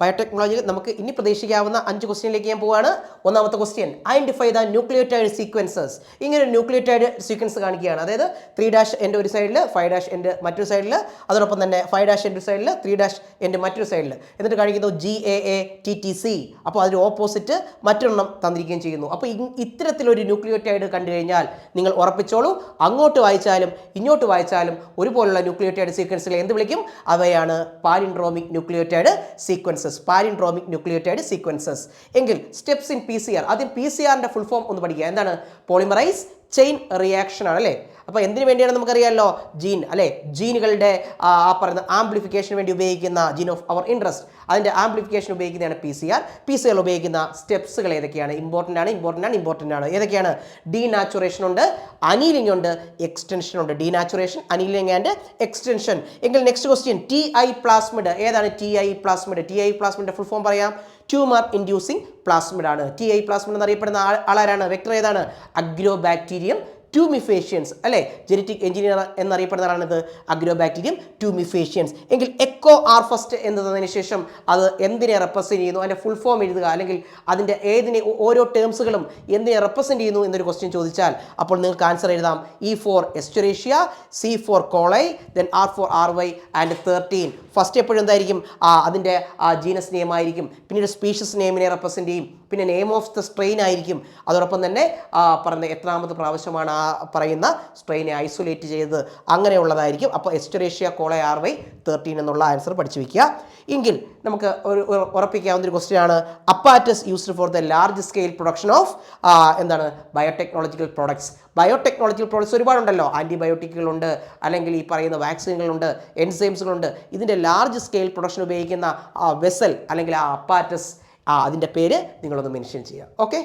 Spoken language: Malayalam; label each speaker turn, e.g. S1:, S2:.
S1: ബയോടെക്നോളജിയിൽ നമുക്ക് ഇനി പ്രതീക്ഷിക്കാവുന്ന 5 ക്വസ്റ്റ്യനിലേക്ക് ഞാൻ പോവാണ്. ഒന്നാമത്തെ question, identify the nucleotide sequences. ഇങ്ങനെ ഒരു ന്യൂക്ലിയോടൈഡ് സീക്വൻസ് കാണിക്കുകയാണ്. അതായത് 3' എൻ്റെ ഒരു സൈഡിൽ, 5' എൻ്റെ മറ്റൊരു സൈഡിൽ, അതോടൊപ്പം തന്നെ 5' എൻ്റെ ഒരു സൈഡിൽ, 3' എൻ്റെ മറ്റൊരു സൈഡിൽ, എന്നിട്ട് കാണിക്കുന്നു GAATTC. അപ്പോൾ അതിന് ഓപ്പോസിറ്റ് മറ്റൊരെണ്ണം തന്നിരിക്കുകയും ചെയ്യുന്നു. അപ്പോൾ ഇത്തരത്തിലൊരു ന്യൂക്ലിയോടൈഡ് കണ്ടു കഴിഞ്ഞാൽ നിങ്ങൾ ഉറപ്പിച്ചോളൂ, അങ്ങോട്ട് വായിച്ചാലും ഇങ്ങോട്ട് വായിച്ചാലും ഒരുപോലുള്ള ന്യൂക്ലിയോടൈഡ് സീക്വൻസുകളെ എന്ത് വിളിക്കും? അവയാണ് palindromic nucleotide sequences. Palindromic nucleotide sequences. എങ്കിൽ സ്റ്റെപ്സ് ഇൻ PCR. ആദ്യം PCR-ന്റെ ഫുൾ ഫോം ഒന്ന് പഠിക്കുക. എന്താണ്? പോളിമറൈസ് ചെയിൻ റിയാക്ഷൻ ആണ് അല്ലേ? അപ്പോൾ എന്തിനു വേണ്ടിയാണ് നമുക്കറിയാമല്ലോ? ജീൻ അല്ലേ? ജീനുകളുടെ പറയുന്ന ആംപ്ലിഫിക്കേഷന് വേണ്ടി ഉപയോഗിക്കുന്ന ജീൻ ഓഫ് അവർ ഇൻട്രസ്റ്റ്, അതിൻ്റെ ആംപ്ലിഫിക്കേഷൻ ഉപയോഗിക്കുന്നതാണ് PCR. PCR ഉപയോഗിക്കുന്ന സ്റ്റെപ്സുകൾ ഏതൊക്കെയാണ്? ഇമ്പോർട്ടൻ്റ് ആണ്. ഏതൊക്കെയാണ്? ഡീനാച്ചുറേഷൻ ഉണ്ട്, അനീലിംഗ് ഉണ്ട്, എക്സ്റ്റൻഷൻ ഉണ്ട്. Denaturation, annealing and extension. എങ്കിൽ നെക്സ്റ്റ് ക്വസ്റ്റ്യൻ, TI പ്ലാസ്മിഡ്. ഏതാണ് TI പ്ലാസ്മിഡ്? TI പ്ലാസ്മിഡിന്റെ ഫുൾ ഫോം പറയാം. ട്യൂമർ ഇൻഡ്യൂസിങ് പ്ലാസ്മിഡ് ആണ്. TI പ്ലാസ്മിഡ് എന്നറിയപ്പെടുന്ന ആളാരാണ്? വെക്ടർ ഏതാണ്? അഗ്രോബാക്ടീരിയം ട്യൂമിഫേഷ്യൻസ് അല്ലേ? ജെനറ്റിക് എഞ്ചിനീയർ എന്നറിയപ്പെടുന്നതാണിത്, അഗ്രോബാക്ടീരിയം ട്യൂമിഫേഷ്യൻസ്. എങ്കിൽ എക്കോ ആർ ഫസ്റ്റ് എന്നതിന് ശേഷം അത് എന്തിനെ റെപ്രസെൻറ്റ് ചെയ്യുന്നു? അതിൻ്റെ ഫുൾ ഫോം എഴുതുക, അല്ലെങ്കിൽ അതിൻ്റെ ഓരോ ടേംസുകളും എന്തിനെ റെപ്രസെൻറ്റ് ചെയ്യുന്നു എന്നൊരു ക്വസ്റ്റ്യൻ ചോദിച്ചാൽ അപ്പോൾ നിങ്ങൾക്ക് ആൻസർ എഴുതാം. E for Escherichia, C for coli, then R for RY and 13. First എപ്പോഴും എന്തായിരിക്കും? അതിൻ്റെ ജീനസ് നെയിം ആയിരിക്കും. പിന്നീട് സ്പീഷ്യസ് നെയിമിനെ റെപ്രസെൻറ്റ് ചെയ്യും. പിന്നെ നെയിം ഓഫ് ദ സ്ട്രെയിൻ ആയിരിക്കും. അതോടൊപ്പം തന്നെ പറഞ്ഞ എത്രാമത്തെ പ്രാവശ്യമാണ് ആ പറയുന്ന സ്ട്രെയിനെ ഐസൊലേറ്റ് ചെയ്തത്, അങ്ങനെയുള്ളതായിരിക്കും. അപ്പോൾ എസ്റ്ററേഷ്യ കോള RY 13 എന്നുള്ള ആൻസർ പഠിച്ചു വയ്ക്കുക. എങ്കിൽ നമുക്ക് ഉറപ്പിക്കാവുന്ന ഒരു ക്വസ്റ്റ്യൻ ആണ്, apparatus used for the large scale production of എന്താണ്? Biotechnological products. ബയോടെക്നോളജിക്കൽ പ്രോഡക്ട്സ് ഒരുപാടുണ്ടല്ലോ. ആൻറ്റിബയോട്ടിക്കുകളുണ്ട്, അല്ലെങ്കിൽ ഈ പറയുന്ന വാക്സിനുകളുണ്ട്, എൻസൈംസുകളുണ്ട്. ഇതിൻ്റെ ലാർജ് സ്കെയിൽ പ്രൊഡക്ഷൻ ഉപയോഗിക്കുന്ന വെസൽ അല്ലെങ്കിൽ ആ അപ്പാറ്റസ്, അതിൻ്റെ പേര് നിങ്ങളൊന്ന് മെൻഷൻ ചെയ്യുക. ഓക്കെ.